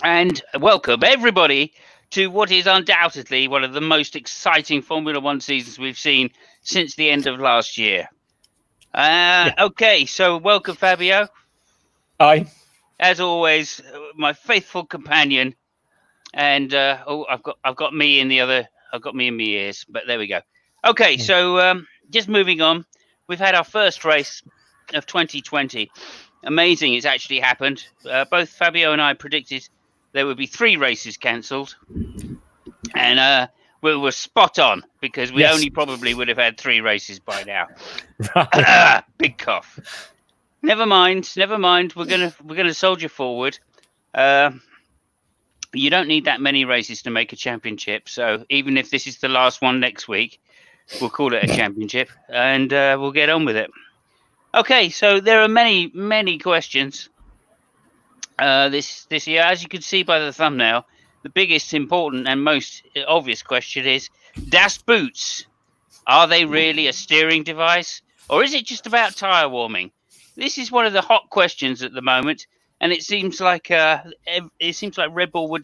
And welcome everybody to what is undoubtedly one of the most exciting Formula One seasons we've seen since the end of last year. Yeah. Okay, so welcome Fabio. Aye. As always, my faithful companion, and I've got me in the other. I've got me in my ears, but there we go. Okay, so just moving on. We've had our first race of 2020. Amazing, it's actually happened. Both Fabio and I predicted there would be 3 races cancelled, and we were spot on because we Yes. only probably would have had 3 races by now. Right. Big cough. Never mind. We're gonna soldier forward. You don't need that many races to make a championship. So even if this is the last one next week, we'll call it a championship, and we'll get on with it. Okay, so there are many questions this year. As you can see by the thumbnail, the biggest, important, and most obvious question is: Das boots, are they really a steering device, or is it just about tyre warming? This is one of the hot questions at the moment, and it seems like Red Bull were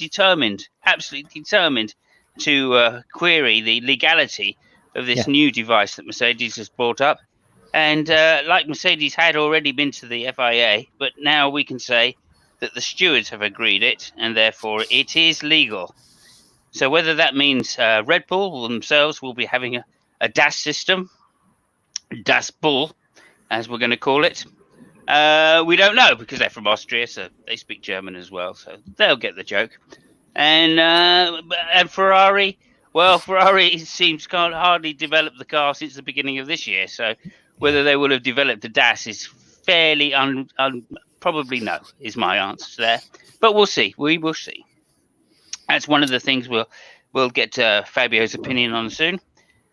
absolutely determined, to query the legality of this new device that Mercedes has brought up. And like Mercedes had already been to the FIA, but now we can say that the stewards have agreed it, and therefore it is legal. So whether that means Red Bull themselves will be having a DAS system, Das Bull, as we're going to call it, we don't know, because they're from Austria, so they speak German as well, so they'll get the joke. And Ferrari, well, Ferrari seems can't hardly develop the car since the beginning of this year, so whether they will have developed a DAS is fairly probably no, is my answer there. But we'll see. We will see. That's one of the things we'll get Fabio's opinion on soon.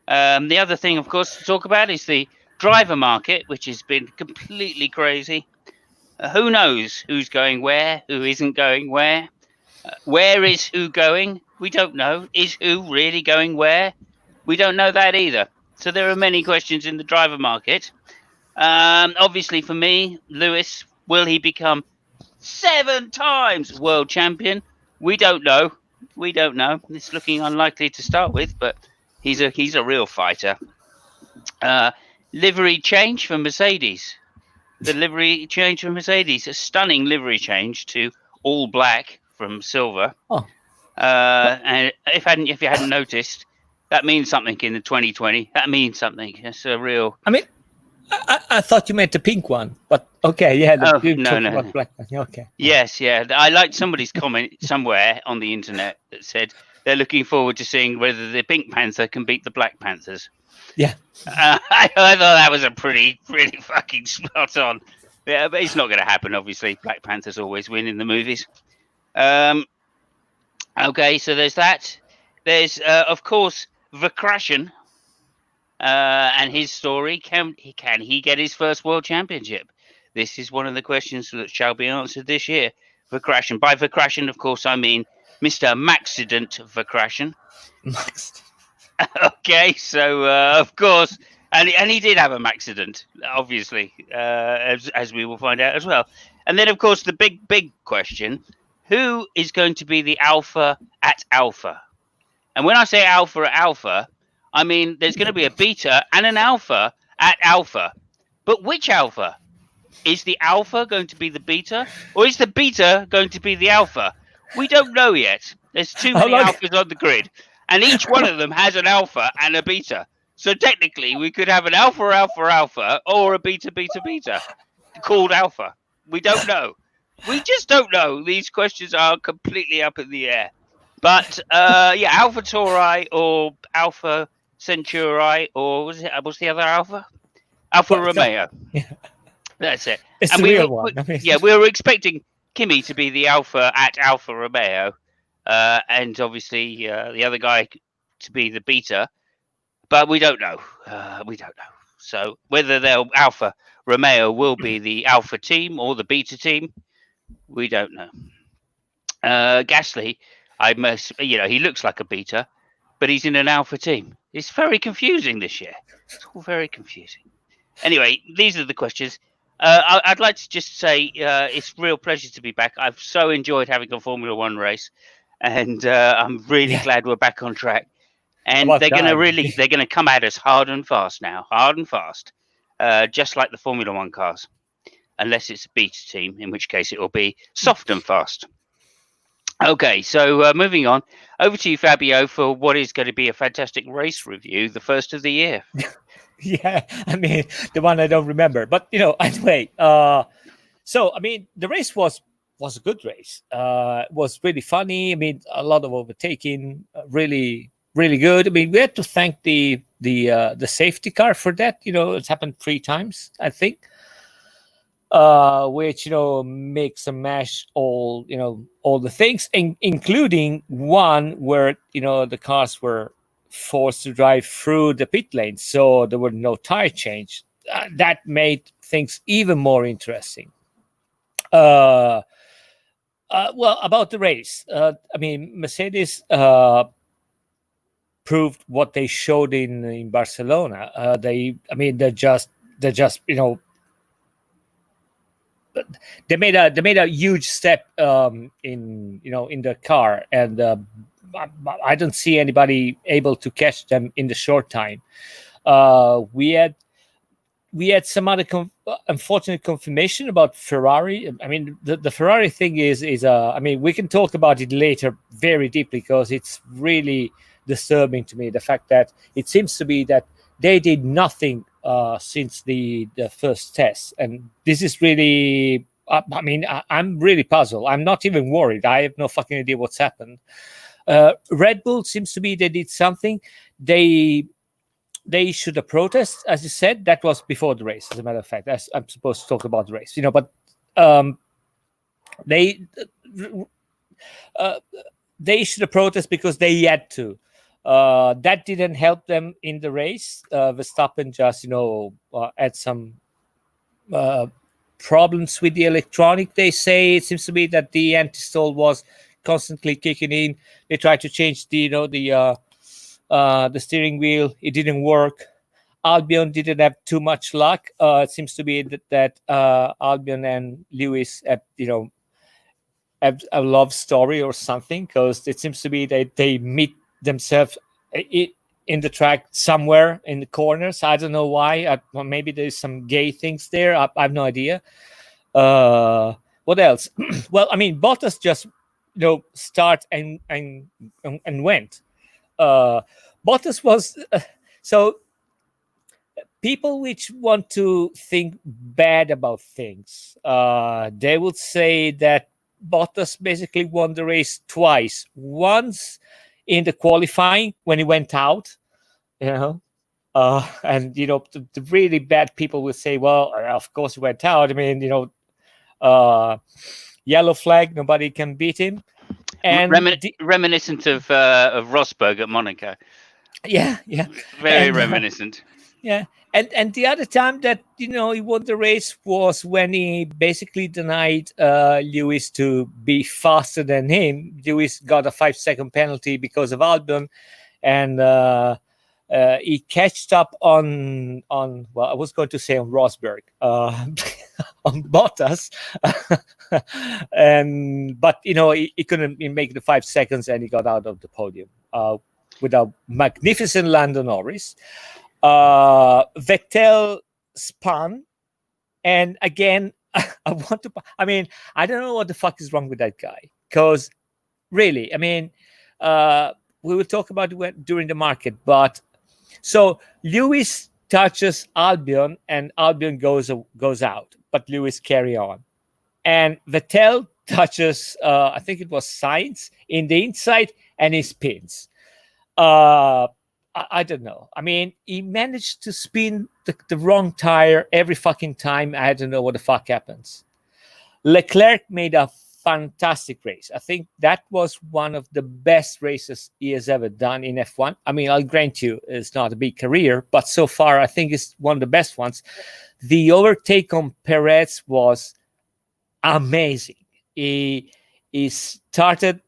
The other thing, of course, to talk about is the driver market, which has been completely crazy. Who knows who's going where, who isn't going where? Where is who going? We don't know. Is who really going where? We don't know that either. So there are many questions in the driver market. Obviously, for me, Lewis, will he become 7 times world champion? We don't know. It's looking unlikely to start with, but he's a real fighter. Livery change for Mercedes. The livery change for Mercedes, a stunning livery change to all black from silver. Oh. And if you hadn't noticed, that means something in the 2020. That means something. It's a real. I mean, I thought you meant the pink one, but okay, yeah. No. Black one. Okay. Yes, yeah. I liked somebody's comment somewhere on the internet that said they're looking forward to seeing whether the Pink Panther can beat the Black Panthers. Yeah. I thought that was a pretty fucking spot on. Yeah, but it's not going to happen, obviously. Black Panthers always win in the movies. Okay, so there's that. There's, of course, Verkrashen and his story. Can he get his first world championship? This is one of the questions that shall be answered this year. Verkrashen. By Verkrashen, of course, I mean Mr. Maxident Verkrashen. Okay, so of course, and he did have a accident, obviously, as we will find out as well. And then, of course, the big question: who is going to be the alpha at Alpha? And when I say alpha at Alpha, I mean there's going to be a beta and an alpha at Alpha. But which alpha? Is the alpha going to be the beta, or is the beta going to be the alpha? We don't know yet. There's too many alphas on the grid. And each one of them has an alpha and a beta. So technically, we could have an alpha or a beta called alpha. We don't know. We just don't know. These questions are completely up in the air. But Alpha Tauri or Alpha Centauri, or what's the other alpha? Alpha Romeo. Yeah. That's it. It's and the real one. We were expecting Kimi to be the alpha at Alfa Romeo, and obviously the other guy to be the beta, but we don't know. So whether they'll Alfa Romeo will be the alpha team or the beta team, we don't know. Gasly, he looks like a beta, but he's in an alpha team. It's very confusing this year. It's all very confusing. Anyway, these are the questions. I'd like to just say it's a real pleasure to be back. I've so enjoyed having a Formula One race, and I'm really Yeah, glad we're back on track. And about time. they're gonna come at us hard and fast now, hard and fast, just like the Formula One cars. Unless it's a beta team, in which case it will be soft and fast. Okay, so moving on, over to you, Fabio, for what is going to be a fantastic race review, the first of the year. Yeah, I mean the one I don't remember, but anyway. So I mean the race was a good race. It was really funny. I mean a lot of overtaking, really good. I mean we had to thank the safety car for that. It's happened 3 times, I think, which makes a mash all the things, including one where the cars were forced to drive through the pit lane, so there were no tire change. That made things even more interesting. uh, well, about the race, I mean Mercedes proved what they showed in Barcelona. I mean they're just they made a huge step in the car, and I don't see anybody able to catch them in the short time. We had some other unfortunate confirmation about Ferrari. I mean, the Ferrari thing is I mean, we can talk about it later very deeply because it's really disturbing to me. The fact that it seems to be that they did nothing since the first test, and this is really. I mean, I'm really puzzled. I'm not even worried. I have no fucking idea what's happened. Red Bull seems to be they did something. They issued a protest, as you said. That was before the race, as a matter of fact. I'm supposed to talk about the race, but they uh, they issued a protest because they had to. That didn't help them in the race. Verstappen just had some problems with the electronic. They say it seems to be that the anti-stall was constantly kicking in. They tried to change the steering wheel. It didn't work. Albion didn't have too much luck. It seems to be that Albion and Lewis have a love story or something, because it seems to be that they meet themselves in the track somewhere in the corners. I don't know why. Well, maybe there's some gay things there. I have no idea. What else? Well, I mean, Bottas just start and went. Bottas was so people which want to think bad about things. They would say that Bottas basically won the race twice. Once in the qualifying when he went out, and the really bad people will say, "Well, of course he went out. I mean, yellow flag, nobody can beat him." And Reminiscent of Rosberg at Monaco. Yeah. Very And reminiscent. yeah, and the other time that he won the race was when he basically denied Lewis to be faster than him. Lewis got a 5-second penalty because of Albon, and he catched up on well, I was going to say on Rosberg, on Bottas, but he couldn't make the 5 seconds, and he got out of the podium with a magnificent Lando Norris. Vettel spun, and again, I mean, I don't know what the fuck is wrong with that guy, because really, I mean, we will talk about it during the market, but so Lewis touches Albion, and Albion goes out, but Lewis carry on, and Vettel touches, I think it was Sainz in the inside, and he spins. I don't know. I mean, he managed to spin the wrong tire every fucking time. I don't know what the fuck happens. Leclerc made a fantastic race. I think that was one of the best races he has ever done in F1. I mean, I'll grant you it's not a big career, but so far I think it's one of the best ones. The overtake on Perez was amazing. He started,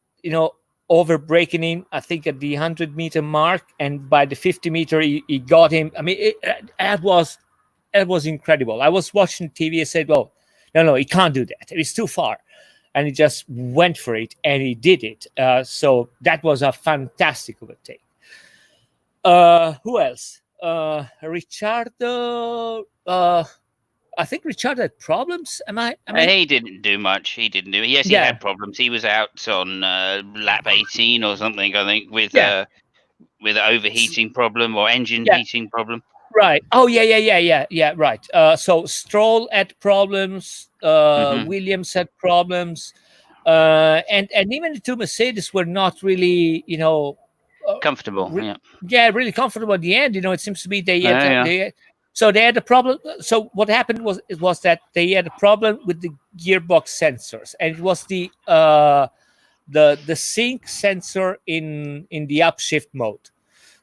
over braking in, I think at the 100-meter mark, and by the 50-meter he got him. I mean, it was it was incredible. I was watching TV and said, well, no, he can't do that. It's too far. And he just went for it, and he did it. So that was a fantastic overtake. Who else? Ricciardo. I think Ricciardo had problems. He didn't do much. He had problems. He was out on lap 18 or something, I think, with an overheating problem or engine heating problem. Right. Oh, yeah. Right. So Stroll had problems. Williams had problems. And even the two Mercedes were not really, comfortable. Really comfortable at the end. It seems to be they had a problem. So what happened was that they had a problem with the gearbox sensors, and it was the sync sensor in the upshift mode.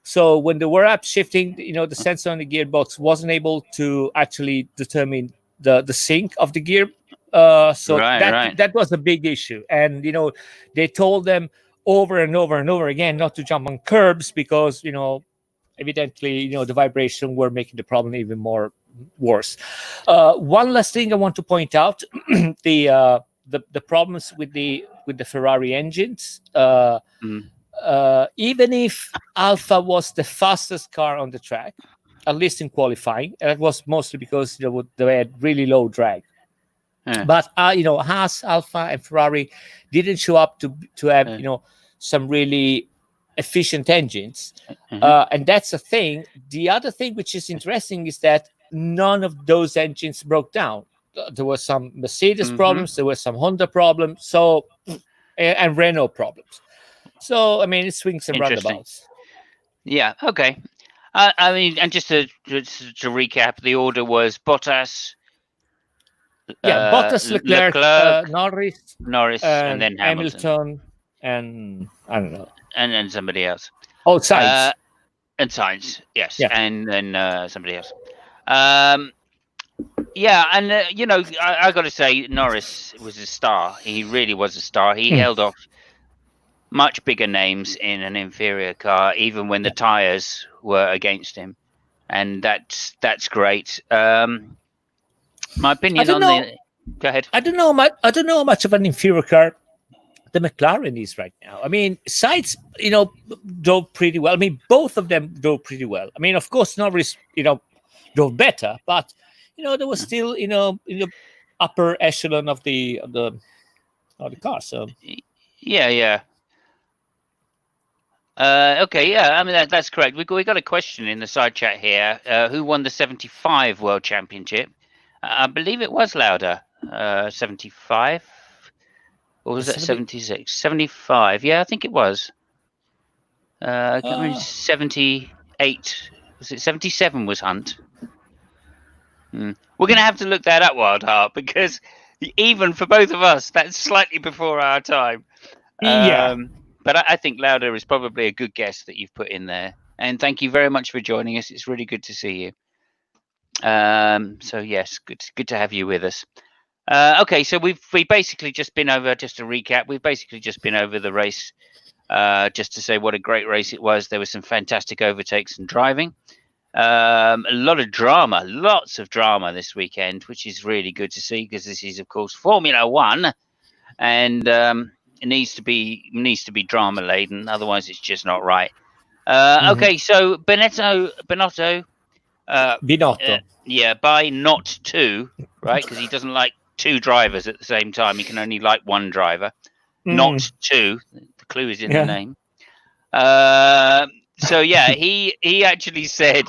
So when they were upshifting, the sensor on the gearbox wasn't able to actually determine the sync of the gear. That was a big issue, and they told them over and over and over again not to jump on curbs because evidently the vibration were making the problem even more worse. One last thing I want to point out: the problems with the Ferrari engines. Even if Alpha was the fastest car on the track, at least in qualifying, and that was mostly because they had really low drag. But Haas, Alpha, and Ferrari didn't show up to have some really efficient engines, and that's a thing. The other thing which is interesting is that none of those engines broke down. There were some Mercedes problems, there were some Honda problems, and Renault problems. So it swings and roundabouts. Yeah. Okay. And just to recap, the order was Bottas. Bottas, Leclerc, Norris, and then Hamilton, and I don't know, and then somebody else. Oh, Sainz. And Sainz, yes, and then somebody else. I got to say, Norris was a star. He really was a star. He held off much bigger names in an inferior car, even when the tires were against him, and that's great. My opinion on the. Go ahead. I don't know how much of an inferior car the McLaren is right now. Sainz, drove pretty well. Both of them drove pretty well. Of course, Norris, drove better, but there was still, in the upper echelon of the car. So. Yeah. Okay, yeah. That's correct. We got a question in the side chat here. Who won the 75 World Championship? I believe it was Lauda. 75, or was it 76? 75. Yeah, I think it was. 78. Was it 77? Was Hunt? We're going to have to look that up, Wildheart, because even for both of us, that's slightly before our time. But I think Lauda is probably a good guess that you've put in there. And thank you very much for joining us. It's really good to see you. So yes, good to have you with us. Okay, so we basically just been over, just to recap, we've basically just been over the race, just to say what a great race it was. There were some fantastic overtakes and driving. A lot of drama, lots of drama this weekend, which is really good to see because this is, of course, Formula One, and it needs to be drama laden. Otherwise, it's just not right. Okay, so Binotto. By not two, right? Because he doesn't like two drivers at the same time. He can only like one driver, not two. The clue is in the name. So yeah, he actually said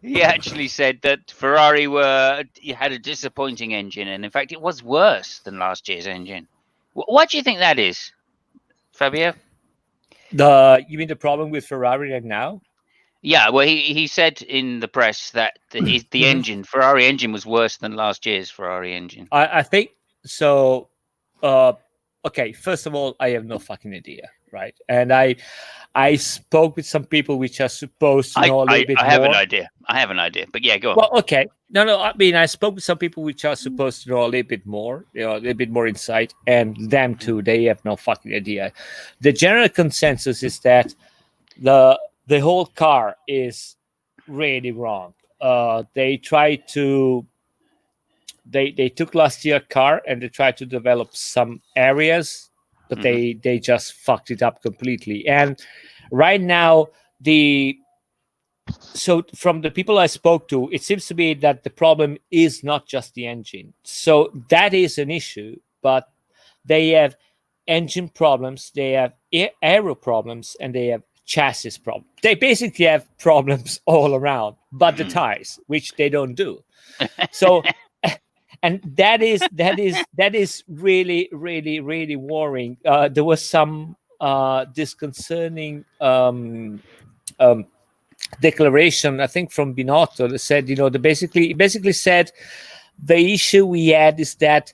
that Ferrari had a disappointing engine, and in fact, it was worse than last year's engine. What do you think that is, Fabio? You mean the problem with Ferrari right now? Yeah, well, he said in the press that the engine, Ferrari engine, was worse than last year's Ferrari engine. I think so. Okay, first of all, I have no fucking idea, right? And I spoke with some people which are supposed to know a little bit more. I have an idea, but yeah, go on. Well, okay. No. I spoke with some people which are supposed to know a little bit more, a little bit more insight, and them too, they have no fucking idea. The general consensus is that the whole car is really wrong. they tried to they took last year car and they tried to develop some areas, but they just fucked it up completely. And right now, so from the people I spoke to, it seems to be that the problem is not just the engine. So that is an issue, but they have engine problems, they have aero problems, and they have chassis problems. They basically have problems all around, but the tires, which they don't do. So, and that is really, really, really worrying. There was some disconcerting declaration, I think, from Binotto that said, they basically said the issue we had is that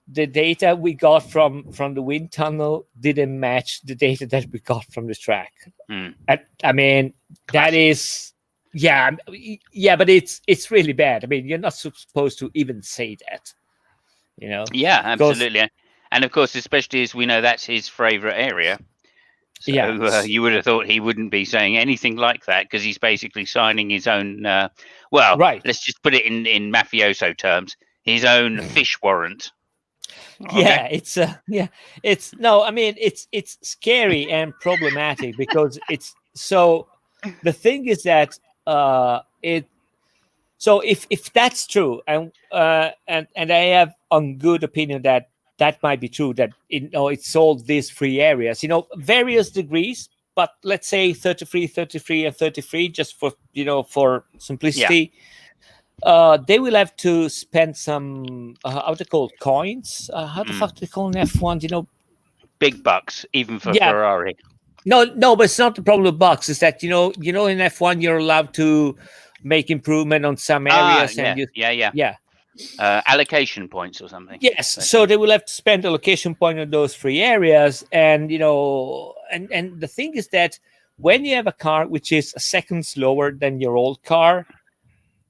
the data we got from the wind tunnel didn't match the data that we got from the track. I mean, that is, but it's really bad. I mean, you're not supposed to even say that, Yeah, absolutely. And of course, especially as we know that's his favorite area. So you would have thought he wouldn't be saying anything like that, because he's basically signing his own, let's just put it in mafioso terms, his own fish warrant. Okay. It's scary and problematic because it's so. The thing is that so if that's true, and I have on good opinion that might be true, that it's all these three areas, various degrees, but let's say 33, 33, and 33, just for simplicity. They will have to spend some how they call coins. How the fuck do they call in F1? Big bucks, even for Ferrari. No, but it's not the problem with bucks. It's that in F1 you're allowed to make improvement on some areas, allocation points or something. Yes, so they will have to spend allocation point on those three areas, and and the thing is that when you have a car which is a second slower than your old car,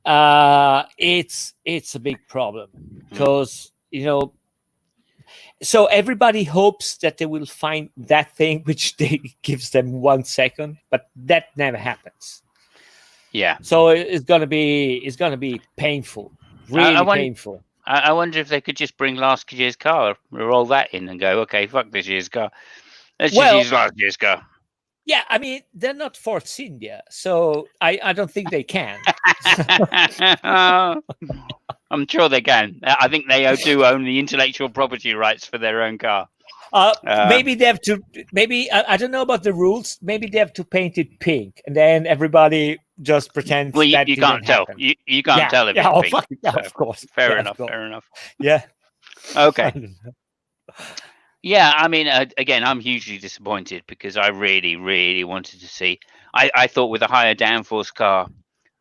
it's a big problem because so everybody hopes that they will find that thing which gives them 1 second, but that never happens. Yeah. So it's gonna be painful, really painful. I wonder if they could just bring last year's car, roll that in, and go, okay, fuck this year's car. Let's just use last year's car. Yeah, I mean, they're not Force India, so I don't think they can. I'm sure they can. I think they do own the intellectual property rights for their own car. Maybe they have to. Maybe I don't know about the rules. Maybe they have to paint it pink, and then everybody just pretends. Well, that you can't tell. You can't tell if it's pink. Of course. Fair enough. Fair enough. Yeah. Okay. Yeah, I mean, again, I'm hugely disappointed because I really, really wanted to see. I thought with a higher downforce car,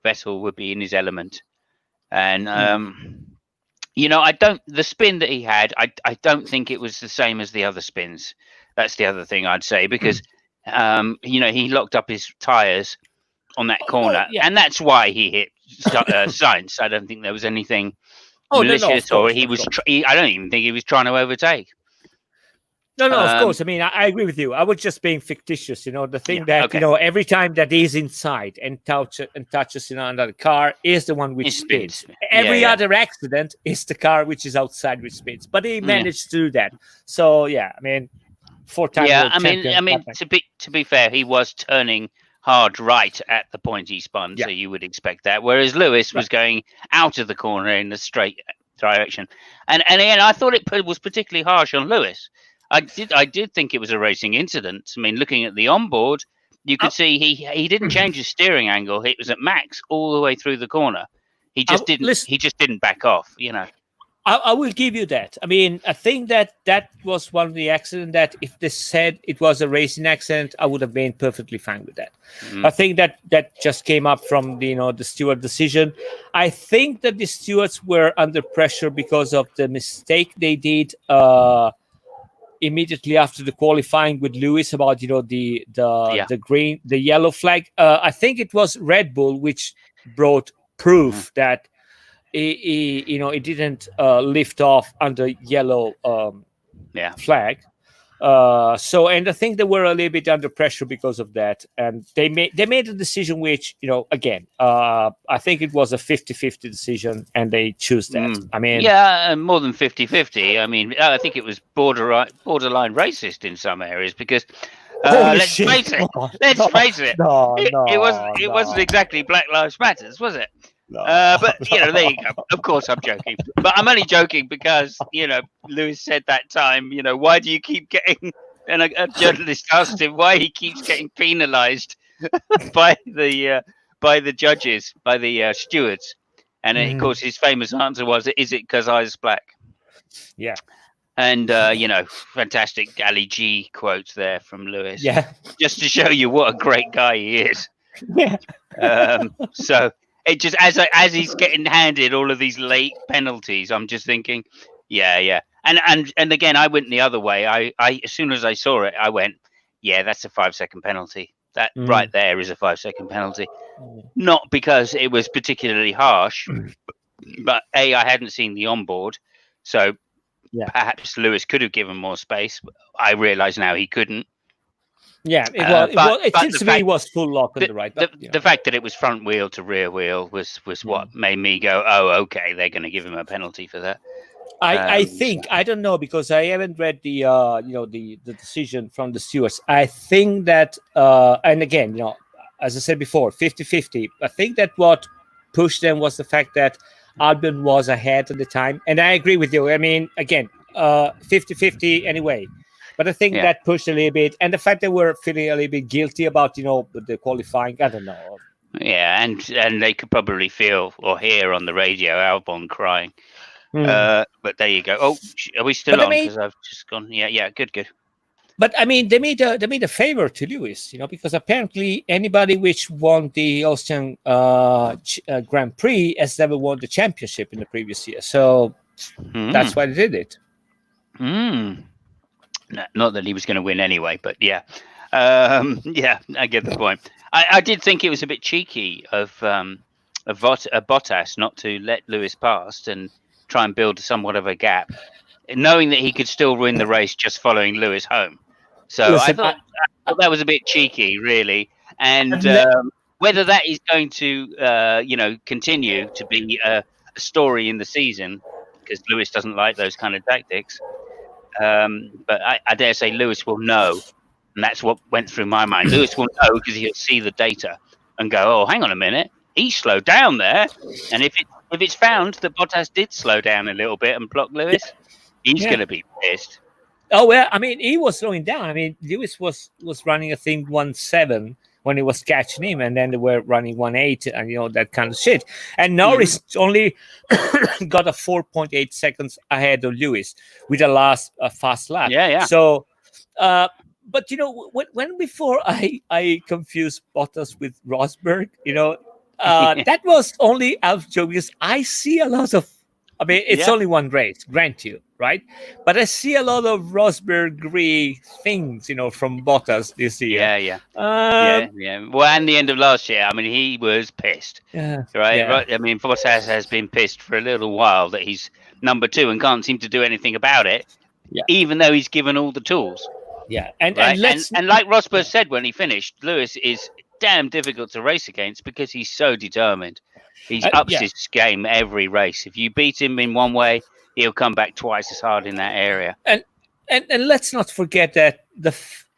Vettel would be in his element, and the spin that he had, I don't think it was the same as the other spins. That's the other thing I'd say, because he locked up his tires on that corner, and that's why he hit Sainz. I don't think there was anything malicious, or he was. I don't even think he was trying to overtake. No, of course. I mean, I agree with you. I was just being fictitious. The thing that every time that he's inside and touches another car is the one which spins. Every other accident is the car which is outside which spins. But he managed to do that. So I mean, 4-time world champion. I mean, to be fair, he was turning hard right at the point he spun, so you would expect that. Whereas Lewis was going out of the corner in the straight direction, and again, I thought it was particularly harsh on Lewis. I did think it was a racing incident. I mean, looking at the onboard, you could see he didn't change his steering angle. It was at max all the way through the corner. He just didn't back off. I will give you that. I mean, I think that was one of the accidents that if they said it was a racing accident, I would have been perfectly fine with that. I think that just came up from the steward decision. I think that the stewards were under pressure because of the mistake they did immediately after the qualifying with Lewis about the yellow flag. I think it was Red Bull which brought proof that it didn't lift off under yellow flag. So, and I think they were a little bit under pressure because of that, and they made a decision which, again, I think it was a 50-50 decision, and they choose that. I mean, yeah, more than 50-50. I mean, I think it was borderline racist in some areas because holy let's shit! face it. No, Let's face it. no, It wasn't exactly Black Lives Matters, was it? no, But there you go. Of course, I'm joking, but I'm only joking because Lewis said that time. Why do you keep getting? And a journalist asked him why he keeps getting penalised by the judges, by the stewards, and of course his famous answer was, "Is it because I was black?" Yeah. And fantastic Ali G quotes there from Lewis. Yeah. Just to show you what a great guy he is. Yeah. So it just as he's getting handed all of these late penalties, I'm just thinking, yeah. And again, I went the other way. I as soon as I saw it, I went, yeah, that's a 5-second penalty. That right there is a 5-second penalty. Not because it was particularly harsh, but I hadn't seen the onboard, so perhaps Lewis could have given more space. I realise now he couldn't. Yeah, it seems to me it was full lock on the right. But, the fact that it was front wheel to rear wheel was what made me go, oh, okay, they're going to give him a penalty for that. I think I don't know because I haven't read the the decision from the stewards. I think that and again, as I said before, 50-50. I think that what pushed them was the fact that Albon was ahead at the time, and I agree with you. I mean, again, 50-50 anyway. But I think that pushed a little bit, and the fact that we're feeling a little bit guilty about the qualifying. I don't know. Yeah, and they could probably feel or hear on the radio Albon crying. But there you go. Oh, are we still on? Because I've just gone. Yeah. Good. But I mean, they made a favor to Lewis, because apparently anybody which won the Austrian Grand Prix has never won the championship in the previous year. So that's why they did it. Not that he was going to win anyway, but yeah. I get the point. I did think it was a bit cheeky of Bottas not to let Lewis pass and try and build somewhat of a gap, knowing that he could still win the race just following Lewis home. So listen, I thought that was a bit cheeky, really. And whether that is going to, continue to be a story in the season, because Lewis doesn't like those kind of tactics. But I dare say Lewis will know, and that's what went through my mind. Lewis will know because he'll see the data and go, "Oh, hang on a minute, he slowed down there." And if it's found that Bottas did slow down a little bit and block Lewis, he's going to be pissed. Oh well, I mean, he was slowing down. I mean, Lewis was running, I think, 1.7 when he was catching him, and then they were running 1.8, and that kind of shit. And Norris only got a 4.8 seconds ahead of Lewis with the last fast lap. Yeah. So, but when before I confused Bottas with Rosberg, that was only out of joke because I see a lot of. I mean, it's only one race, grant you, right? But I see a lot of Rosberg-y things, from Bottas this year. Yeah. Well, and the end of last year, I mean, he was pissed. Yeah. Right? Yeah. I mean, Bottas has been pissed for a little while that he's number 2 and can't seem to do anything about it, even though he's given all the tools. Yeah. And like Rosberg said when he finished, Lewis is damn difficult to race against because he's so determined. He ups his game every race. If you beat him in one way, he'll come back twice as hard in that area. And let's not forget that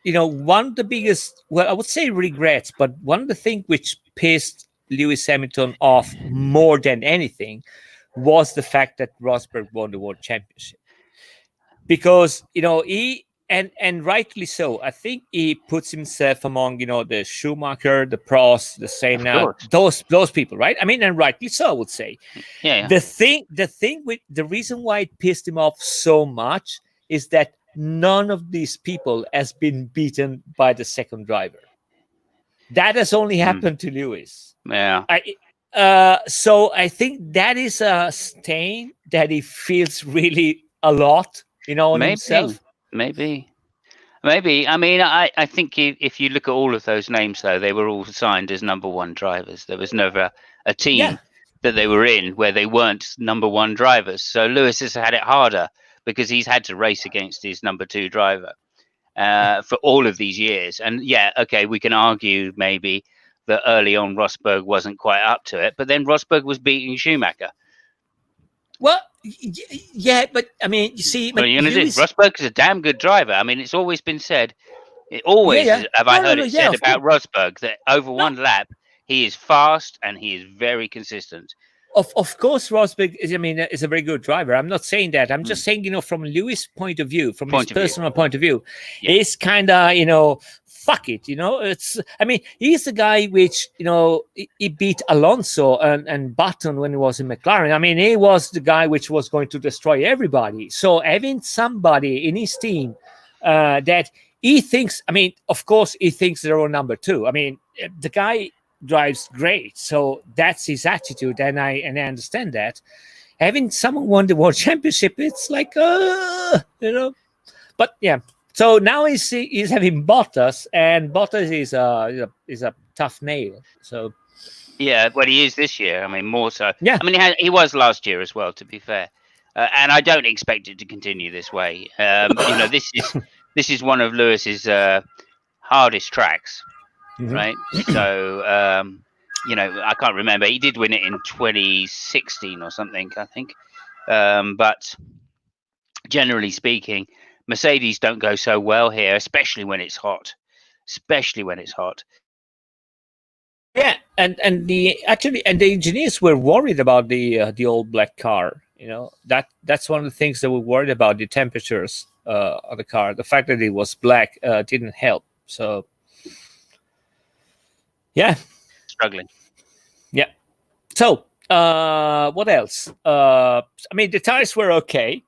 one of the biggest, well, I would say regrets, but one of the things which pissed Lewis Hamilton off more than anything was the fact that Rosberg won the World Championship. Because, he and rightly so. I think he puts himself among, the Schumacher, the Prost, the Senna, those people, right? I mean, and rightly so, I would say. Yeah. The thing with the reason why it pissed him off so much is that none of these people has been beaten by the second driver. That has only happened to Lewis. Yeah. So I think that is a stain that he feels really a lot, on himself. Maybe. I mean, I think if you look at all of those names, though, they were all signed as number 1 drivers. There was never a team that they were in where they weren't number 1 drivers. So Lewis has had it harder because he's had to race against his number 2 driver. for all of these years. And yeah, okay, we can argue maybe that early on Rosberg wasn't quite up to it, but then Rosberg was beating Schumacher. Well, yeah, but I mean, you see, What are you going to do? Lewis, Rosberg is a damn good driver. I mean, it's always been said. yeah. Have I heard it said about Rosberg that over one lap he is fast and he is very consistent. Of course, Rosberg is a very good driver. I'm not saying that. I'm just saying, from Lewis' point of view, from his personal point of view, it's kind of, fuck it. He's the guy which, he beat Alonso and Button when he was in McLaren. I mean, he was the guy which was going to destroy everybody. So having somebody in his team that he thinks, of course, he thinks they're on number two. I mean, the guy drives great, so that's his attitude, and I understand that. Having someone won the world championship, it's like but yeah. So now he's having Bottas, and Bottas is a tough nail. So yeah, well, he is this year. I mean, more so. Yeah. I mean, he was last year as well, to be fair, and I don't expect it to continue this way. This is one of Lewis's hardest tracks. Right. So, I can't remember. He did win it in 2016 or something, I think. But generally speaking, Mercedes don't go so well here, especially when it's hot. Yeah, and the engineers were worried about the old black car. That's one of the things that we're worried about, the temperatures of the car. The fact that it was black didn't help. So. Yeah. Struggling. Yeah. So, what else? The tires were okay.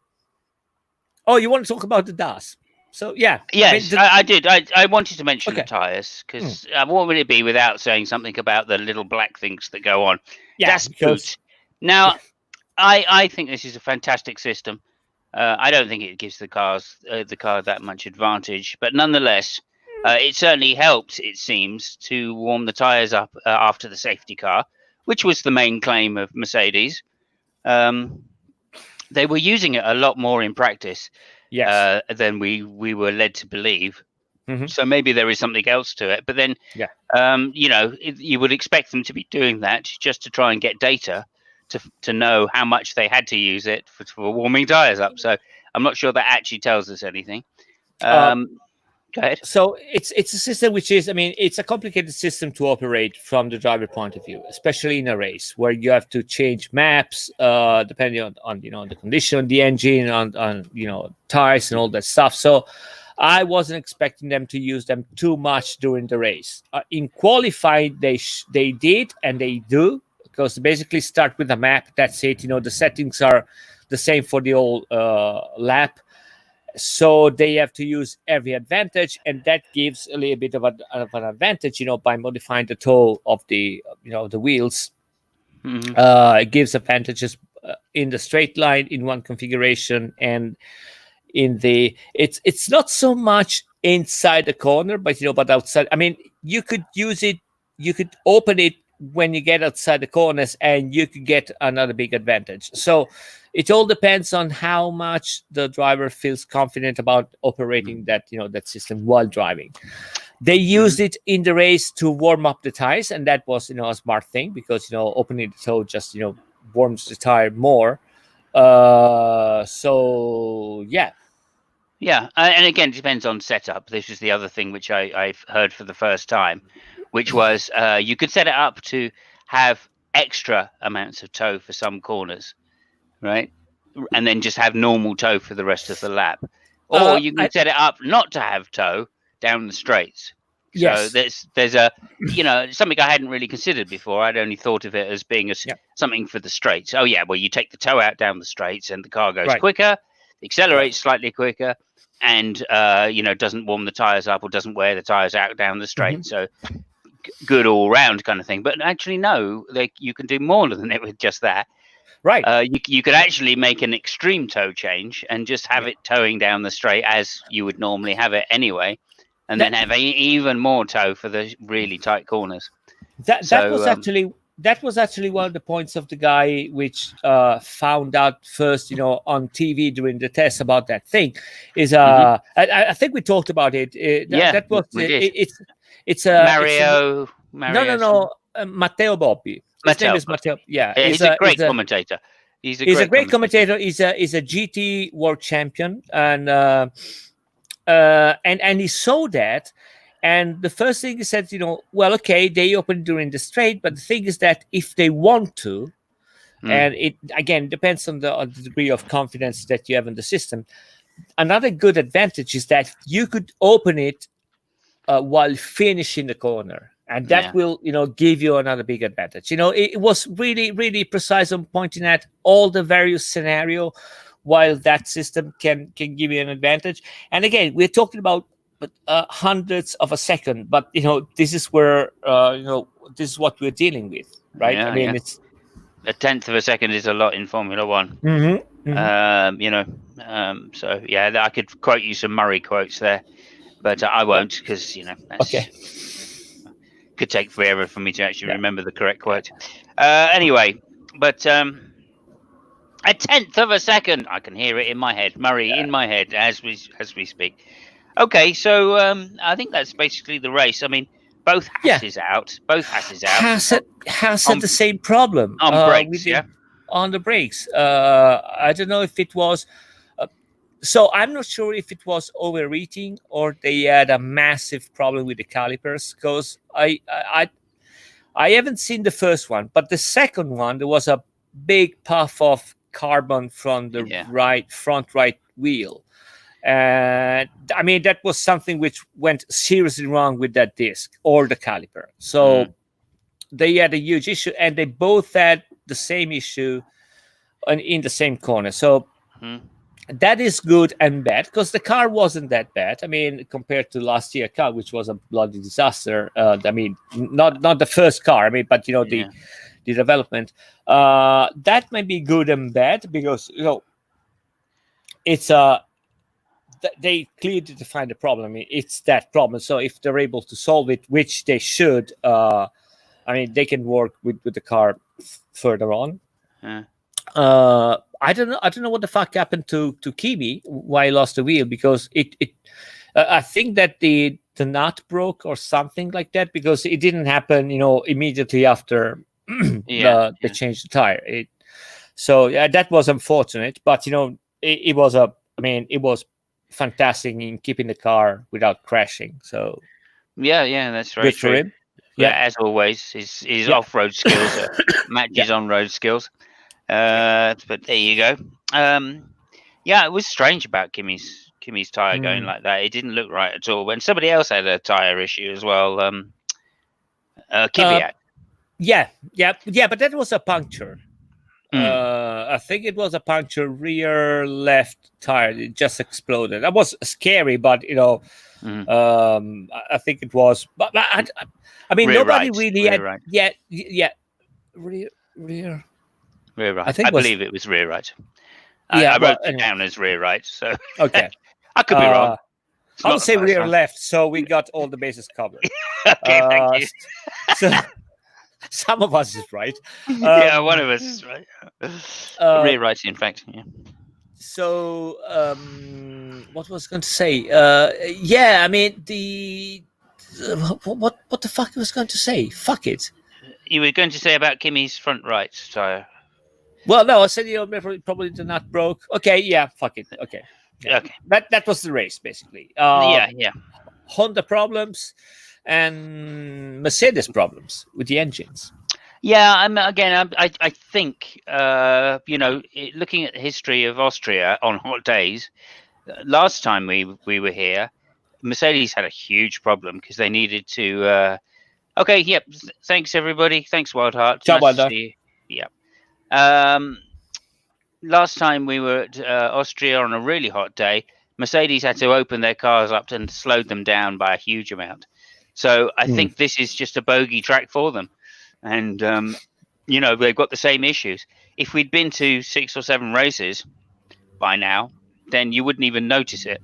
Oh, you want to talk about the DAS? So, yeah. Yes, I did. I wanted to mention the tires because what would it be without saying something about the little black things that go on? Yeah, DAS boot. Now, I think this is a fantastic system. I don't think it gives the car that much advantage, but nonetheless, it certainly helps, it seems, to warm the tyres up after the safety car, which was the main claim of Mercedes. They were using it a lot more in practice than we were led to believe. So maybe there is something else to it. But then, you would expect them to be doing that just to try and get data to know how much they had to use it for warming tyres up. So I'm not sure that actually tells us anything. Go ahead. So it's a system which is, it's a complicated system to operate from the driver point of view, especially in a race where you have to change maps depending on the condition of the engine, on tires and all that stuff. So I wasn't expecting them to use them too much during the race. In qualifying, they did and they do, because they basically start with a map. That's it. The settings are the same for the whole lap. So they have to use every advantage, and that gives a little bit of an advantage, by modifying the toe of the wheels. It gives advantages in the straight line in one configuration, and in the it's not so much inside the corner, but outside. You could use it. You could open it when you get outside the corners, and you could get another big advantage. So it all depends on how much the driver feels confident about operating that system while driving. They used it in the race to warm up the tires, and that was a smart thing, because opening the toe just warms the tire more. So yeah. Yeah, and again, it depends on setup. This is the other thing which I've heard for the first time, which was you could set it up to have extra amounts of toe for some corners, right? And then just have normal toe for the rest of the lap. Or you can set it up not to have toe down the straights. Yes. So there's a something I hadn't really considered before. I'd only thought of it as being something for the straights. Oh yeah, well you take the toe out down the straights and the car goes quicker, accelerates slightly quicker, and doesn't warm the tires up or doesn't wear the tires out down the straight. So good all round kind of thing. But actually no, you can do more than it with just that. Right. You could actually make an extreme toe change and just have it towing down the straight as you would normally have it anyway, and then have even more toe for the really tight corners. That was actually that was actually one of the points of the guy which found out first, on TV during the test about that thing. Is I think we talked about it. That was we did. it's Mario. no, Matteo Boppi. His name is Matteo. Yeah, he's a great commentator. He's a great commentator. He's a GT world champion, and he saw that. And the first thing he said, well, okay, they open during the straight, but the thing is that if they want to, and it again depends on the degree of confidence that you have in the system. Another good advantage is that you could open it while finishing the corner, and that will, give you another big advantage. It was really, really precise on pointing at all the various scenario, while that system can give you an advantage. And again, we're talking about hundreds of a second, but this is where this is what we're dealing with, right? I mean, it's a tenth of a second is a lot in Formula One. So I could quote you some Murray quotes there, but I won't, because could take forever for me to actually remember the correct quote. Anyway, but a tenth of a second, I can hear it in my head, Murray in my head as we speak. Okay, so I think that's basically the race. I mean, both Hasses out. Haas had the same problem on brakes. On the brakes. I don't know if it was. So I'm not sure if it was overheating or they had a massive problem with the calipers, because I haven't seen the first one, but the second one, there was a big puff of carbon from the front right wheel. And I mean, that was something which went seriously wrong with that disc or the caliper. So they had a huge issue, and they both had the same issue in the same corner. So that is good and bad, because the car wasn't that bad. I mean, compared to last year's car, which was a bloody disaster. I mean, not the first car. I mean, but the development. That might be good and bad, because it's they clearly defined the problem. It's that problem. So if they're able to solve it, which they should, I mean, they can work with the car further on. I don't know what the fuck happened to Kimi, why he lost the wheel, because it I think that the nut broke or something like that, because it didn't happen immediately after they changed the tire. So that was unfortunate, but it was fantastic in keeping the car without crashing. So that's right. Good for him. As always, his off-road skills matches on-road skills. But there you go. It was strange about Kimi's tire going like that. It didn't look right at all. When somebody else had a tire issue as well, Kvyat. But that was a puncture. I think it was a puncture, rear left tire. It just exploded. That was scary, but I think it was. But I mean, rear nobody right. really rear had. Right. Rear. Rear right. I believe it was rear right. I wrote it down as rear right. So okay, I could be wrong. I would say rear left. So we got all the bases covered. Okay, thank you. So some of us is right. One of us is right. Rear right, in fact. Yeah. So what was I going to say? I mean what the fuck I was going to say? Fuck it. You were going to say about Kimi's front right tire. Well, no, I said probably the nut broke. Okay, fuck it. Okay. Okay. That was the race basically. Honda problems and Mercedes problems with the engines. I think looking at the history of Austria on hot days, last time we were here, Mercedes had a huge problem because they needed to. Thanks everybody. Thanks Wildheart. Ciao, Wildheart. Last time we were at Austria on a really hot day, Mercedes had to open their cars up and slowed them down by a huge amount. So I think this is just a bogey track for them. And, they've got the same issues. If we'd been to 6 or 7 races by now, then you wouldn't even notice it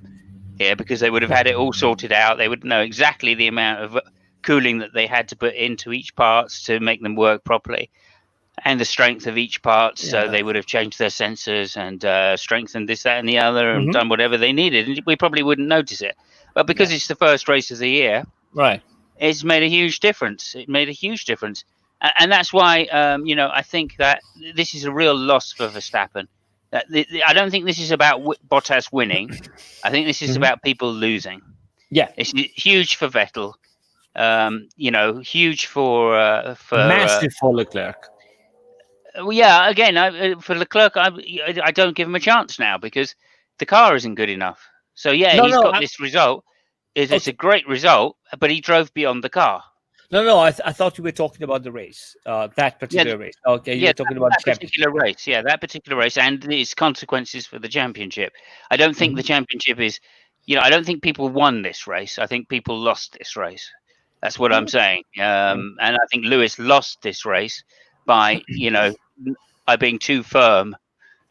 here because they would have had it all sorted out. They would know exactly the amount of cooling that they had to put into each parts to make them work properly, and the strength of each part. So they would have changed their sensors and strengthened this, that, and the other, and done whatever they needed. And we probably wouldn't notice it. But because it's the first race of the year, right, it's made a huge difference. It made a huge difference. And that's why, I think that this is a real loss for Verstappen. I don't think this is about Bottas winning. I think this is about people losing. Yeah, it's huge for Vettel. Huge for massive for Leclerc. Yeah, again, for Leclerc, I don't give him a chance now because the car isn't good enough. So he's got this result. It's a great result, but he drove beyond the car. No, I thought you were talking about the race, that particular race. Okay, you were talking about that particular race. Yeah, that particular race and its consequences for the championship. I don't think the championship is, I don't think people won this race. I think people lost this race. That's what I'm saying. And I think Lewis lost this race by, by being too firm,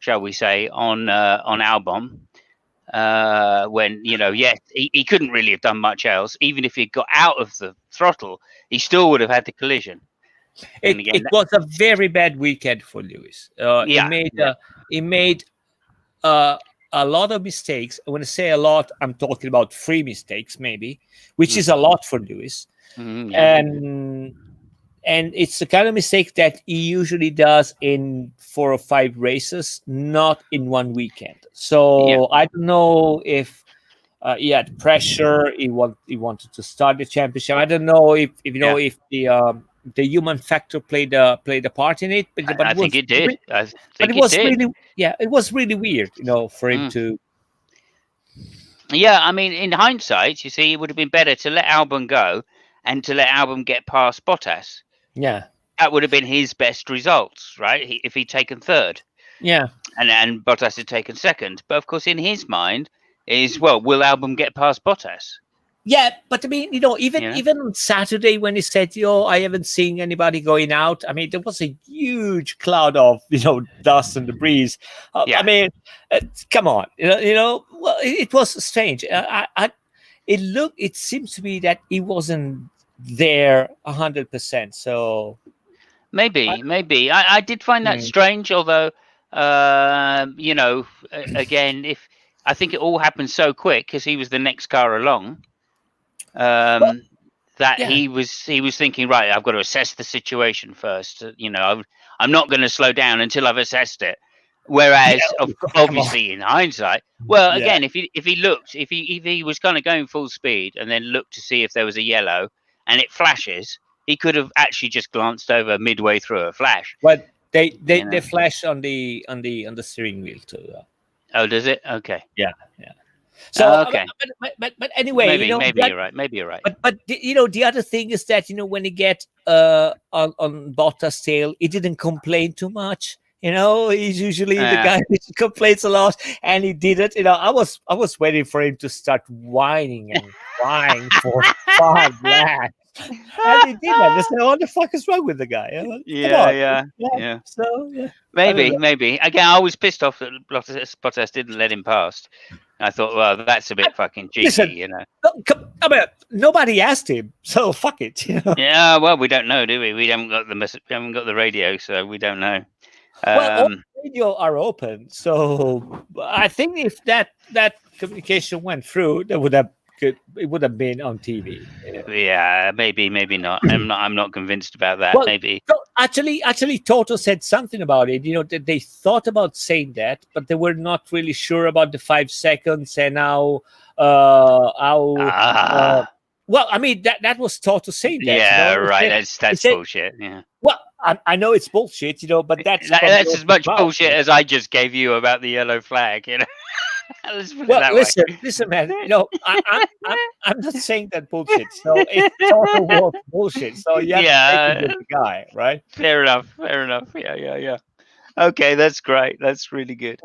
shall we say, on Albon. When he couldn't really have done much else. Even if he got out of the throttle, he still would have had the collision. It was a very bad weekend for Lewis. He made a lot of mistakes. When I say a lot, I'm talking about 3 mistakes, maybe, which is a lot for Lewis. And it's the kind of mistake that he usually does in 4 or 5 races, not in one weekend. So I don't know if he had pressure. He wanted to start the championship. I don't know if the human factor played a part in it. But I think it did. It was really weird, for him to. Yeah, I mean, in hindsight, you see, it would have been better to let Albon go and to let Albon get past Bottas. Yeah, that would have been his best results, right? If he'd taken 3rd. Yeah, and Bottas had taken 2nd. But of course, in his mind is, well, will Albon get past Bottas? Yeah, but I mean, even on Saturday when he said, I haven't seen anybody going out. I mean, there was a huge cloud of dust and debris. I mean, come on, well, it was strange. It seems to me that he wasn't there 100%. So maybe I did find that strange. Although, again, if I think it all happened so quick because he was the next car along. He was thinking, right, I've got to assess the situation first. I'm not going to slow down until I've assessed it. Whereas, obviously, in hindsight, again, if he was kind of going full speed and then looked to see if there was a yellow and it flashes, he could have actually just glanced over midway through a flash. But they flash on the steering wheel too. Oh, does it? Okay. Yeah. So okay, but anyway, maybe you're right. Maybe you're right. But the other thing is that when he get on Bottas' tail, he didn't complain too much. He's usually the guy who complains a lot, and he did it. I was waiting for him to start whining and crying for 5 laps. And he did that. I said, what the fuck is wrong with the guy? Yeah. So maybe. Again, I was pissed off that Bottas didn't let him past. I thought, well, that's a bit fucking cheeky, I mean, nobody asked him, so fuck it. Yeah, well, we don't know, do we? We haven't got the radio, so we don't know. Well, all radio are open, so I think if that communication went through, it would have been on TV. Yeah, maybe not. I'm not convinced about that. Well, maybe. So actually, Toto said something about it. That they thought about saying that, but they were not really sure about the 5 seconds and how. Well, I mean that was Toto saying that. Yeah, right. That's bullshit. Yeah. Well, I know it's bullshit, but that's as much bullshit as I just gave you about the yellow flag. Listen, man. I'm not saying that bullshit. So it's Toto bullshit. So you have to take it with the guy, right? Fair enough. Yeah. Okay, that's great. That's really good.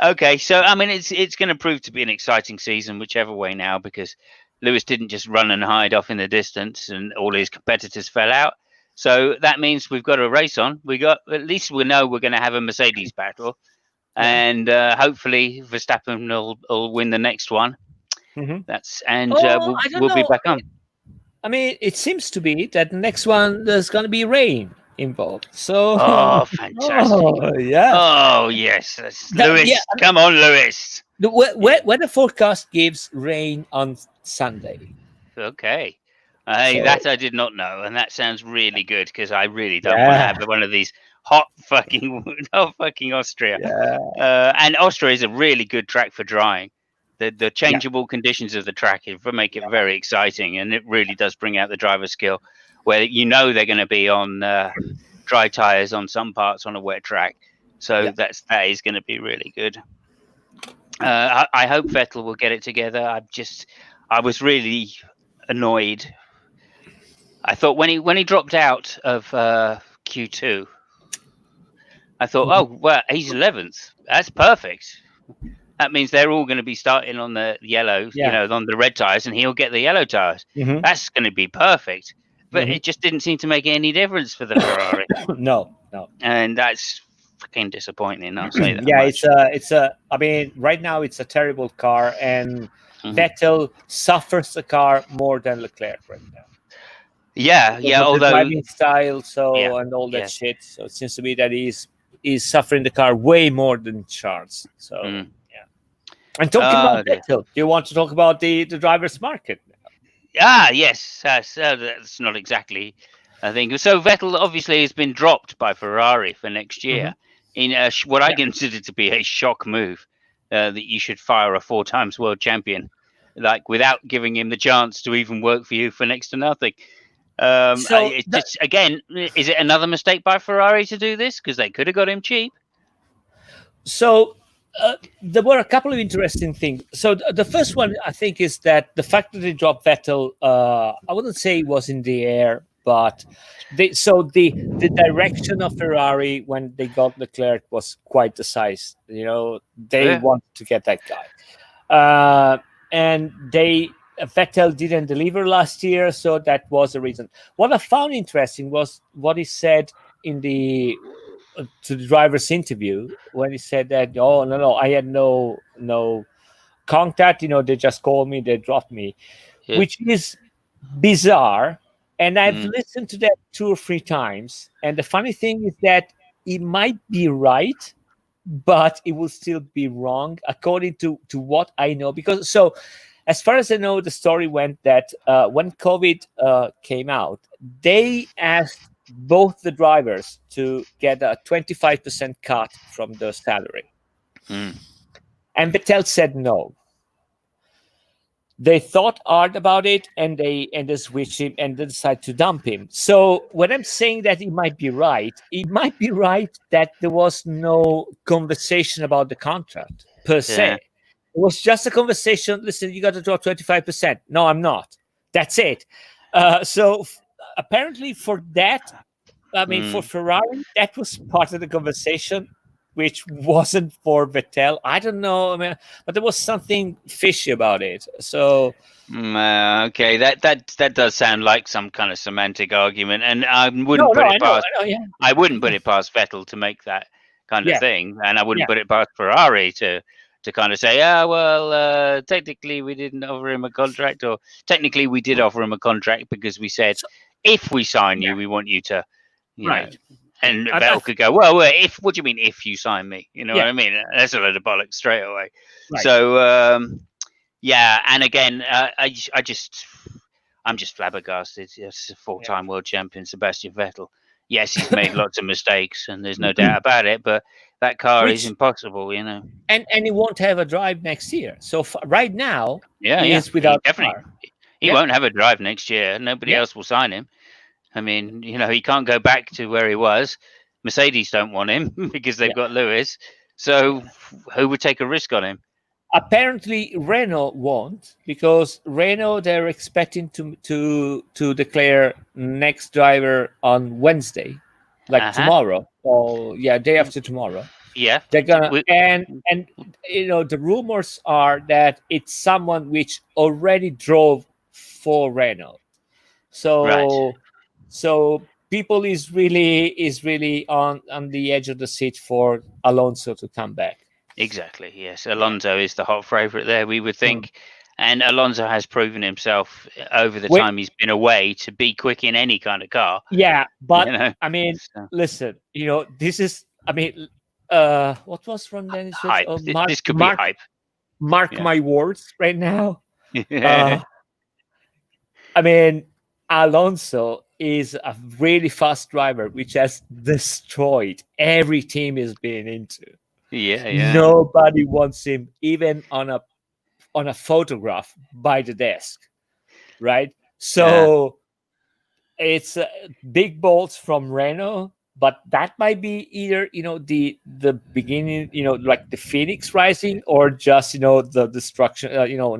Okay, so I mean, it's going to prove to be an exciting season, whichever way now, because Lewis didn't just run and hide off in the distance, and all his competitors fell out. So that means we've got a race on. At least we know we're going to have a Mercedes battle, and hopefully Verstappen will win the next one. Mm-hmm. We'll be back on. I mean, it seems to be that the next one there's going to be rain involved. So, Oh, fantastic! oh, yeah, Oh yes, that's yeah. Lewis. Come on, Lewis. The weather forecast gives rain on Sunday. Okay. Hey, So, that I did not know, and that sounds really good because I really don't want to yeah, have one of these hot fucking, hot fucking Austria. yeah, And Austria is a really good track for drying. The yeah, changeable conditions of the track make it very exciting, and it really does bring out the driver's skill. Where you know they're going to be on dry tires on some parts on a wet track, so yeah. that is going to be really good. I hope Vettel will get it together. I was really annoyed. I thought when he dropped out of Q2, I thought, oh well, he's 11th. That's perfect. That means they're all going to be starting on the yellow, Yeah. on the red tires, and he'll get the yellow tires. Mhm. That's going to be perfect. But Mhm. it just didn't seem to make any difference for the Ferrari, No. and that's fucking disappointing. I'll say that Yeah, much. it's a. I mean, right now it's a terrible car, and Mhm. Vettel suffers the car more than Leclerc right now. Yeah, Because yeah. of the Although, driving style, yeah, and all that yeah. shit. So it seems to be that he's suffering the car way more than Charles. So Mm. yeah. And talking about Oh dear. Vettel, do you want to talk about the drivers' market? Yes, that's not exactly a thing. So Vettel obviously has been dropped by Ferrari for next year in what I Yeah. consider to be a shock move. That you should fire a 4 times world champion, like without giving him the chance to even work for you for next to nothing. So It's just again, is it another mistake by Ferrari to do this because they could have got him cheap? So there were a couple of interesting things. So the first one, I think, is that the fact that they dropped Vettel, I wouldn't say it was in the air, but the direction of Ferrari when they got Leclerc was quite decisive. They Yeah. wanted to get that guy, and Vettel didn't deliver last year, so that was the reason. What I found interesting was what he said in the to the driver's interview when he said that, oh no, I had no contact, they just called me, they dropped me, Yeah. which is bizarre. And I've Mm. listened to that 2 or 3 times, and the funny thing is that it might be right, but it will still be wrong according to what I know. Because so as far as I know, the story went that when COVID came out, they asked both the drivers to get a 25% cut from their salary. Mm. And Vettel said no. They thought hard about it, and they switched him and they decided to dump him. So when I'm saying that it might be right that there was no conversation about the contract per se. Yeah. It was just a conversation. Listen, you got to drop 25%. No, I'm not. That's it. So apparently for that, I mean, for Mm. Ferrari, that was part of the conversation, which wasn't for Vettel. I don't know. I mean, but there was something fishy about it. So Okay, that does sound like some kind of semantic argument, and I no, wouldn't put I it know, past. yeah, I wouldn't put it past Vettel to make that kind of yeah, thing, and I yeah. wouldn't put it past Ferrari to kind of say, ah, well, technically we didn't offer him a contract, or technically we did offer him a contract because we said So, if we sign yeah, you, we want you to, you know. right. Yeah, And Vettel could go, well, if what do you mean if you sign me? You know yeah, what I mean? That's a load of bollocks straight away. right. So yeah, and again, I'm just flabbergasted. Yes, a 4-time world champion, Sebastian Vettel. Yes, he's made lots of mistakes, and there's no doubt about it. But that car is Which impossible, you know. and he won't have a drive next year. So right now Yeah, he yeah, is he without a definitely car. he Yeah, won't have a drive next year. Nobody yeah. else will sign him. I mean, he can't go back to where he was. Mercedes don't want him because they've Yeah. got Lewis. So who would take a risk on him? Apparently Renault won't, because Renault, they're expecting to declare next driver on Wednesday, like Uh-huh. tomorrow. Or yeah, day after tomorrow. Yeah. They're gonna We- and the rumors are that it's someone which already drove for Renault. Right. So people is really on the edge of the seat for Alonso to come back. Exactly. Yes. Yeah. Alonso is the hot favourite there, we would think. And Alonso has proven himself over the time he's been away to be quick in any kind of car. Yeah, but you know? I mean, listen, this is, what was from Dennis? Hype. Oh, This could be hype. Mark my words right now. Yeah. I mean, Alonso is a really fast driver, which has destroyed every team he's been into. Yeah. Nobody wants him even on a photograph by the desk, right? So it's big bolts from Renault, but that might be either the beginning, like the Phoenix Rising, or just the destruction,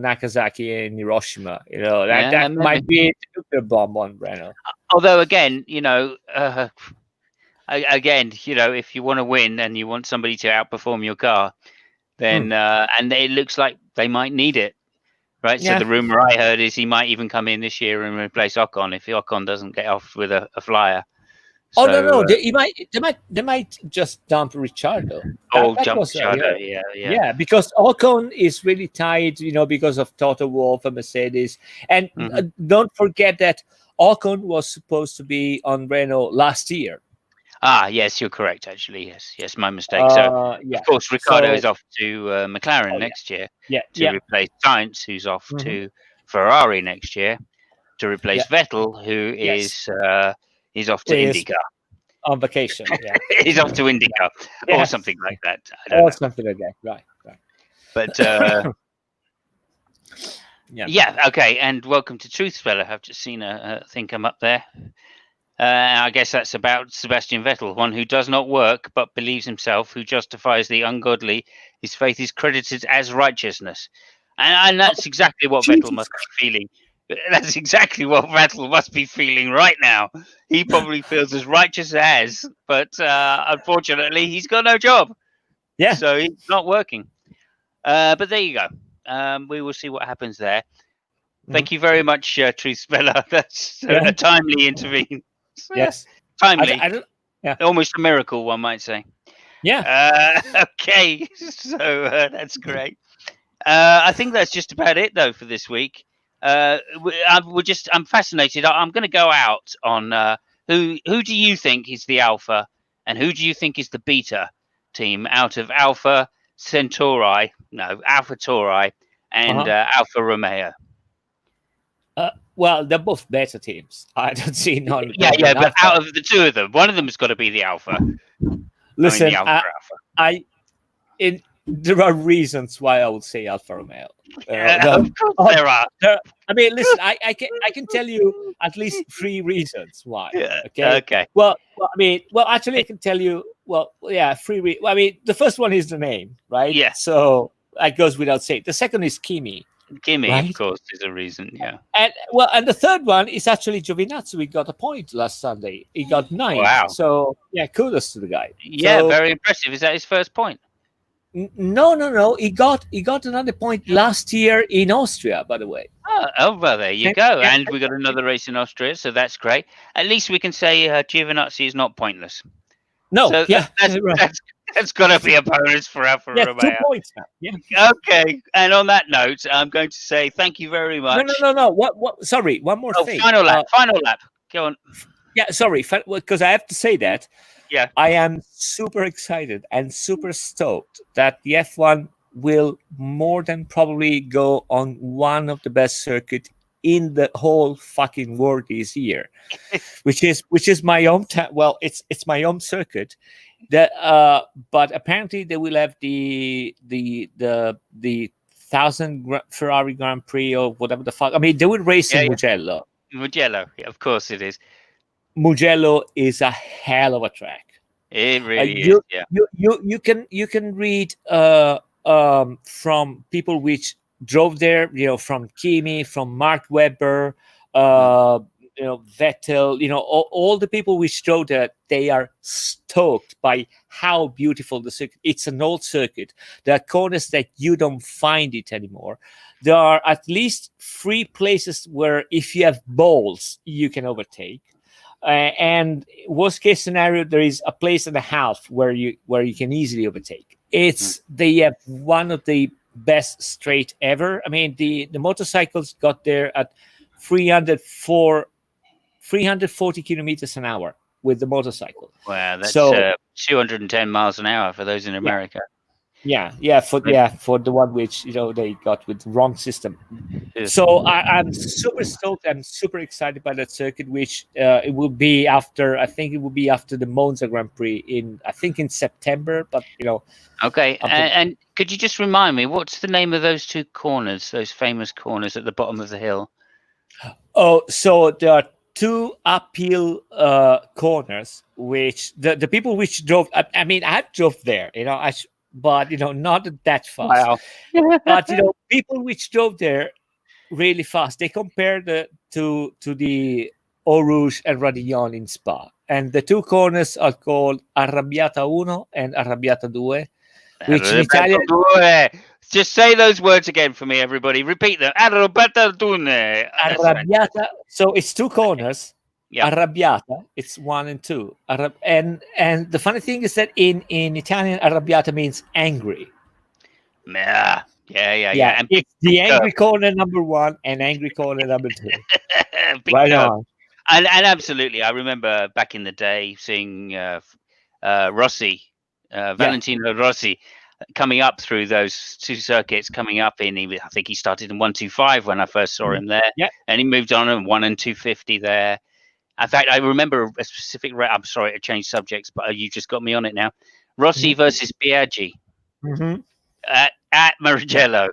Nagasaki and Hiroshima. That might be a nuclear bomb on Renault. Although again, if you want to win and you want somebody to outperform your car, then and it looks like they might need it. Right, so the rumor I heard is he might even come in this year and replace Ocon if Ocon doesn't get off with a flyer. Oh no! They might just dump Ricciardo. Ricciardo, yeah. Because Ocon is really tied, because of Toto Wolff and Mercedes, and don't forget that Ocon was supposed to be on Renault last year. Yes, you're correct. Actually, yes, my mistake. So of course, Ricciardo is off to McLaren next year to replace Sainz, who's off to Ferrari next year to replace Vettel, who is off to IndyCar on vacation. Yeah, he's off to IndyCar or something like that. I don't know. Something like that. Right. But okay. And welcome to Truth Speller. I've just seen a thing come up there. I guess that's about Sebastian Vettel, one who does not work but believes himself, who justifies the ungodly. His faith is credited as righteousness. And that's exactly what Vettel must be feeling. That's exactly what Vettel must be feeling right now. He probably feels as righteous as, but unfortunately, he's got no job. Yeah. So he's not working. But there you go. We will see what happens there. Thank you very much, Truth Speller. That's a timely intervene. Yes, timely. Almost a miracle, one might say. Yeah. Okay, so that's great. I think that's just about it, though, for this week. I'm fascinated. I'm going to go out on who do you think is the Alpha and who do you think is the Beta team out of Alpha Tauri and Alfa Romeo. Well, they're both better teams. I don't see none. Yeah, but out of the two of them, one of them has got to be the Alpha. Listen, there are reasons why I would say Alfa Romeo. Of course there are. I mean, listen, I can tell you at least 3 reasons why. Yeah. Okay. Well, actually, I can tell you. 3. I mean, the first one is the name, right? Yeah. So that goes without saying. The second is Kimi. Right? Of course, is a reason. Yeah. And the third one is actually Giovinazzi. He got a point last Sunday. He got 9. Wow. So kudos to the guy. Yeah, very impressive. Is that his first point? No. He got another point last year in Austria, by the way. Oh, well, there you go. And we got another race in Austria, so that's great. At least we can say Giovinazzi is not pointless. No, so that's got to be a bonus for Alfa Romeo. 2 points now. Yeah. Okay. And on that note, I'm going to say thank you very much. No. What? Sorry, one more thing. Final lap. Go on. Yeah, sorry, because I have to say that. Yeah. I am super excited and super stoked that the F1 will more than probably go on one of the best circuits in the whole fucking world this year, which is my home. It's my home circuit. But apparently they will have the 1000 Ferrari Grand Prix or whatever the fuck. I mean, they will race in Mugello. Mugello, of course it is. Mugello is a hell of a track. It really is. Yeah. You can read from people which drove there. From Kimi, from Mark Webber, Vettel. All the people which drove there. They are stoked by how beautiful the circuit. It's an old circuit. There are corners that you don't find it anymore. There are at least 3 places where if you have balls, you can overtake. And worst case scenario, there is a place and a half where you can easily overtake. They have one of the best straight ever. I mean, the motorcycles got there at 340 kilometers an hour with the motorcycle. Wow, that's so 210 miles an hour for those in America. for the one which they got with the wrong system. So I'm super stoked. I'm super excited by that circuit, which it will be after. I think it will be after the Monza Grand Prix in September. But Okay, and could you just remind me what's the name of those two corners, those famous corners at the bottom of the hill? Oh, so there are two uphill corners, which the people which drove. I mean, I drove there, but not that fast. Wow. But people which drove there really fast. They compared to the Eau Rouge and Radillon in Spa, and the two corners are called Arrabbiata Uno and Arrabbiata Due, which in Italian. Just say those words again for me, everybody. Repeat them. Arrabbiata Due. Arrabbiata. So it's two corners. Yeah. Arrabbiata, it's 1 and 2. And the funny thing is that in Italian, arrabbiata means angry. Yeah. And it's the angry corner number 1 and angry corner number 2. Right on. And absolutely, I remember back in the day seeing Rossi, Valentino Rossi, coming up through those two circuits. Coming up I think he started in 125 when I first saw him there. Yeah. And he moved on in 1 and 250 there. In fact, I remember a specific. I'm sorry to change subjects, but you just got me on it now. Rossi versus Biaggi at Mugello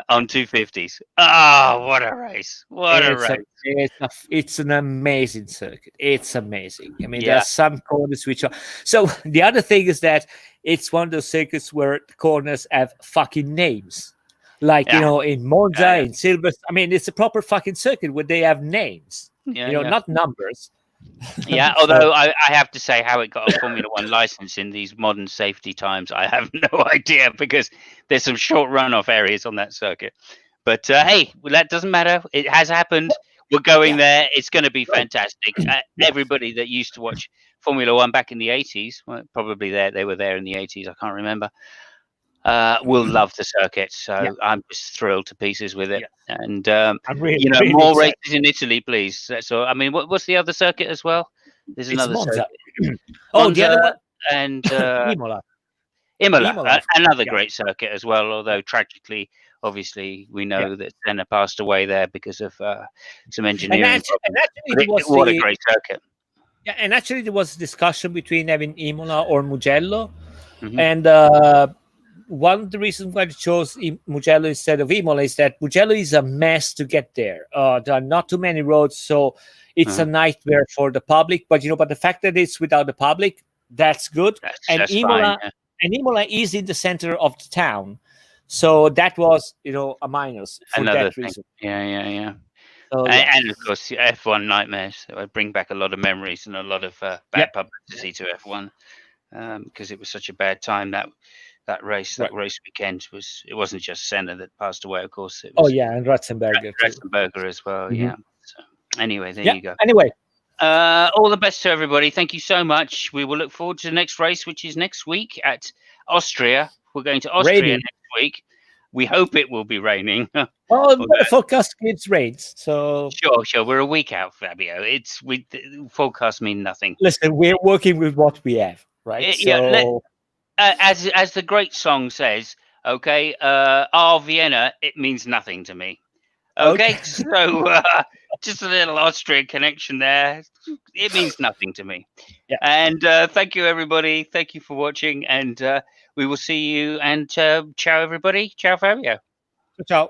on 250s. Oh, what a race! What a race! It's an amazing circuit. It's amazing. I mean, there are some corners which are. So the other thing is that it's one of those circuits where the corners have fucking names. Like, in Monza, in Silverstone. I mean, it's a proper fucking circuit where they have names. Not numbers. Yeah, although I have to say how it got a Formula One license in these modern safety times, I have no idea, because there's some short runoff areas on that circuit. But hey, that doesn't matter. It has happened. We're going there. It's going to be fantastic. Everybody that used to watch Formula One back in the 80s, well, probably they were there in the 80s. I can't remember. Will love the circuit, so I'm just thrilled to pieces with it. And I'm really, more excited. races in Italy, please. So I mean, what's the other circuit as well? There's another circuit. The other one, and Imola, another great circuit as well. Although tragically, obviously, we know that Senna passed away there because of some engineering. And actually what a great circuit. Yeah, and actually there was discussion between having Imola or Mugello, and one of the reasons why they chose Mugello instead of Imola is that Mugello is a mess to get there. There are not too many roads, so it's a nightmare for the public. But but the fact that it's without the public, that's good. That's Imola fine, and Imola is in the center of the town, so that was a minus for another that reason. Yeah. So, and of course, F1 nightmares. So I bring back a lot of memories and a lot of bad publicity to F1 because it was such a bad time that race weekend it wasn't just Senna that passed away, of course. It was and Ratzenberger as well. Yeah. So anyway, there you go. Anyway, all the best to everybody. Thank you so much. We will look forward to the next race, which is next week at Austria. We're going to Austria next week. We hope it will be raining. The forecast gives rains, so sure. We're a week out, Fabio. Forecasts mean nothing. Listen, we're working with what we have, right? As the great song says, okay, Vienna, it means nothing to me. Okay. So just a little Austrian connection there. It means nothing to me. Yeah. And thank you, everybody. Thank you for watching, and we will see you. And ciao, everybody. Ciao, Fabio. Ciao.